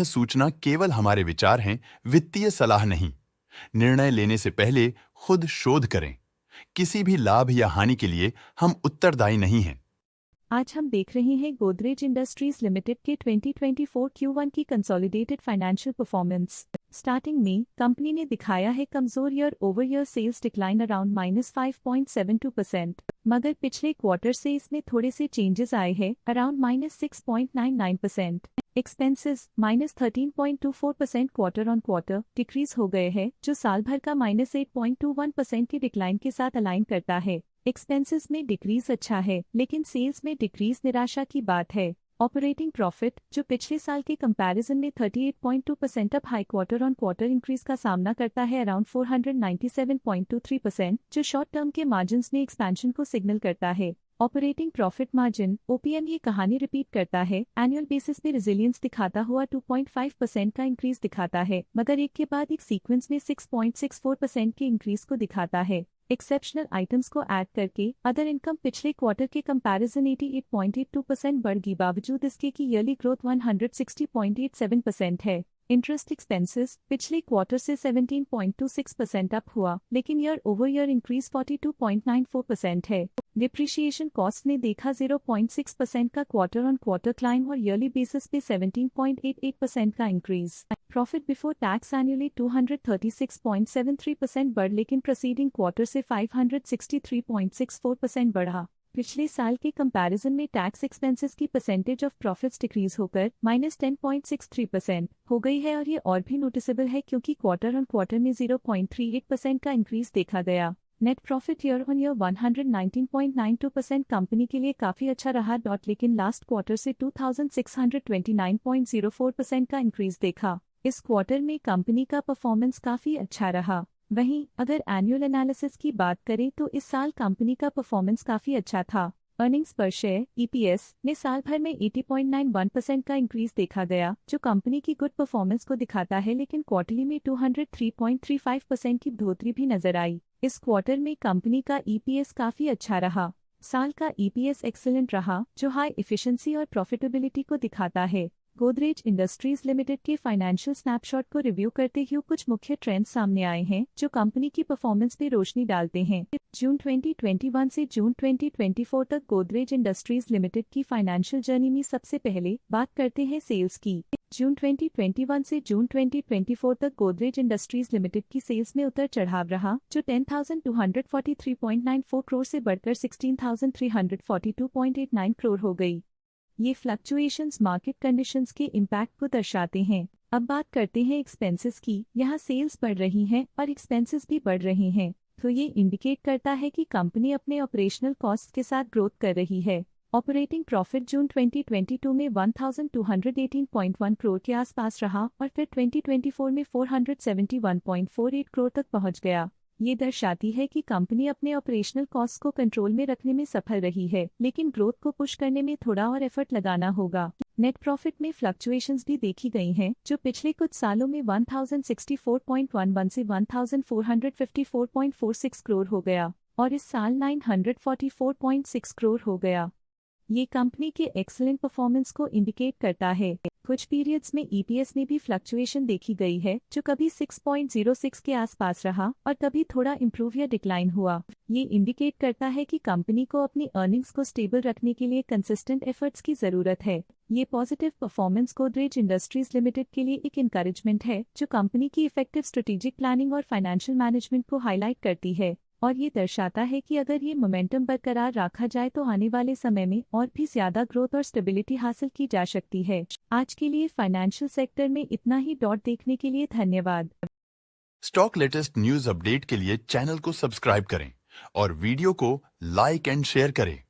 सूचना केवल हमारे विचार हैं, वित्तीय सलाह नहीं। निर्णय लेने से पहले खुद शोध करें। किसी भी लाभ या हानि के लिए हम उत्तरदायी नहीं हैं। आज हम देख रहे हैं गोदरेज इंडस्ट्रीज लिमिटेड के 2024 Q1 की कंसोलिडेटेड फाइनेंशियल परफॉर्मेंस। स्टार्टिंग में कंपनी ने दिखाया है कमजोर year over year sales decline around -5.72%, मगर पिछले क्वार्टर से इसमें थोड़े से चेंजेस आए हैं around -6.99%। Expenses -13.24% quarter on quarter decrease हो गए हैं, जो साल भर का -8.21% की डिक्लाइन के साथ अलाइन करता है। एक्सपेंसेस में डिक्रीज अच्छा है, लेकिन सेल्स में डिक्रीज निराशा की बात है। ऑपरेटिंग प्रॉफिट, जो पिछले साल के कंपैरिजन में 38.2% up high quarter on quarter increase का सामना करता है अराउंड 497.23%, जो शॉर्ट टर्म के मार्जिन्स में एक्सपेंशन को सिग्नल करता है। ऑपरेटिंग प्रॉफिट मार्जिन (ओपीएम) ये कहानी रिपीट करता है, एनुअल बेसिस पे रेजिलियंस दिखाता हुआ 2.5% का इंक्रीज दिखाता है, मगर एक के बाद एक सीक्वेंस में 6.64% के इंक्रीज को दिखाता है। एक्सेप्शनल आइटम्स को ऐड करके अदर इनकम पिछले क्वार्टर के कंपैरिजन 88.82% बढ़ गई, बावजूद इसके की ईयरली ग्रोथ 160.87% है। इंटरेस्ट एक्सपेंसेस पिछले क्वार्टर से 17.26% अप हुआ, लेकिन ईयर ओवर ईयर इंक्रीज 42.94% है। डिप्रिशिएशन कॉस्ट ने देखा 0.6% का क्वार्टर ऑन क्वार्टर क्लाइम और ईयरली बेसिस पे 17.88% का increase. Profit before tax annually 236.73% बढ़, लेकिन प्रीसीडिंग क्वार्टर से 563.64% बढ़ा। पिछले साल के कंपैरिजन में टैक्स एक्सपेंसेस की परसेंटेज ऑफ प्रॉफिट्स डिक्रीज होकर -10.63% हो गई है, और ये और भी नोटिसेबल है क्योंकि क्वार्टर ऑन क्वार्टर में 0.38% का इंक्रीज देखा गया। Net profit year on year 119.92% company के लिए काफी अच्छा रहा, लेकिन लास्ट क्वार्टर से 2629.04% का इंक्रीज देखा। इस क्वार्टर में कंपनी का परफॉर्मेंस काफी अच्छा रहा। वहीं अगर एनुअल एनालिसिस की बात करें तो इस साल कंपनी का परफॉर्मेंस काफी अच्छा था। अर्निंग्स पर शेयर (EPS) में साल भर में 80.91% का इंक्रीज देखा गया, जो कंपनी की गुड परफॉर्मेंस को दिखाता है, लेकिन क्वार्टरली में 203.35% की बढ़ोतरी भी नजर आई। इस क्वार्टर में कंपनी का EPS काफी अच्छा रहा। साल का EPS एक्सीलेंट रहा, जो हाई एफिशिएंसी और प्रॉफिटेबिलिटी को दिखाता है। गोदरेज इंडस्ट्रीज लिमिटेड के फाइनेंशियल स्नैपशॉट को रिव्यू करते हुए कुछ मुख्य ट्रेंड्स सामने आए हैं, जो कंपनी की परफॉर्मेंस पे रोशनी डालते हैं। जून 2021 से जून 2024 तक गोदरेज इंडस्ट्रीज लिमिटेड की फाइनेंशियल जर्नी में सबसे पहले बात करते हैं सेल्स की। जून 2021 से जून 2024 तक गोदरेज इंडस्ट्रीज लिमिटेड की सेल्स में उतर चढ़ाव रहा, जो 10,243.94 करोड़ से बढ़कर 16,342.89 करोड़ हो गई। ये फ्लक्चुएशंस मार्केट कंडीशंस के इम्पैक्ट को दर्शाते हैं। अब बात करते हैं एक्सपेंसेस की। यहाँ सेल्स बढ़ रही हैं और एक्सपेंसेस भी बढ़ रहे हैं, तो ये इंडिकेट करता है कि कंपनी अपने ऑपरेशनल कॉस्ट के साथ ग्रोथ कर रही है। ऑपरेटिंग प्रॉफिट जून 2022 में 1,218.1 करोड़ के आसपास रहा और फिर 2024 में 471.48 करोड़ तक पहुंच गया। ये दर्शाती है कि कंपनी अपने ऑपरेशनल कॉस्ट को कंट्रोल में रखने में सफल रही है, लेकिन ग्रोथ को पुश करने में थोड़ा और एफर्ट लगाना होगा। नेट प्रॉफिट में फ्लक्चुएशंस भी देखी गई हैं, जो पिछले कुछ सालों में 1064.11 से 1454.46 करोड़ हो गया और इस साल 944.6 करोड़ हो गया। ये कंपनी के एक्सीलेंट परफॉर्मेंस को इंडिकेट करता है। कुछ पीरियड्स में EPS में भी फ्लक्चुएशन देखी गई है, जो कभी 6.06 के आसपास रहा और कभी थोड़ा इम्प्रूव या डिक्लाइन हुआ। ये इंडिकेट करता है कि कंपनी को अपनी अर्निंग्स को स्टेबल रखने के लिए कंसिस्टेंट एफर्ट्स की जरूरत है। ये positive performance Godrej industries limited के लिए एक इंकरेजमेंट है, जो कंपनी की इफेक्टिव स्ट्रेटेजिक प्लानिंग और फाइनेंशियल मैनेजमेंट को हाईलाइट करती है, और ये दर्शाता है कि अगर ये मोमेंटम बरकरार रखा जाए तो आने वाले समय में और भी ज्यादा ग्रोथ और स्टेबिलिटी हासिल की जा सकती है। आज के लिए फाइनेंशियल सेक्टर में इतना ही। देखने के लिए धन्यवाद। स्टॉक लेटेस्ट न्यूज अपडेट के लिए चैनल को सब्सक्राइब करें और वीडियो को लाइक एंड शेयर करें।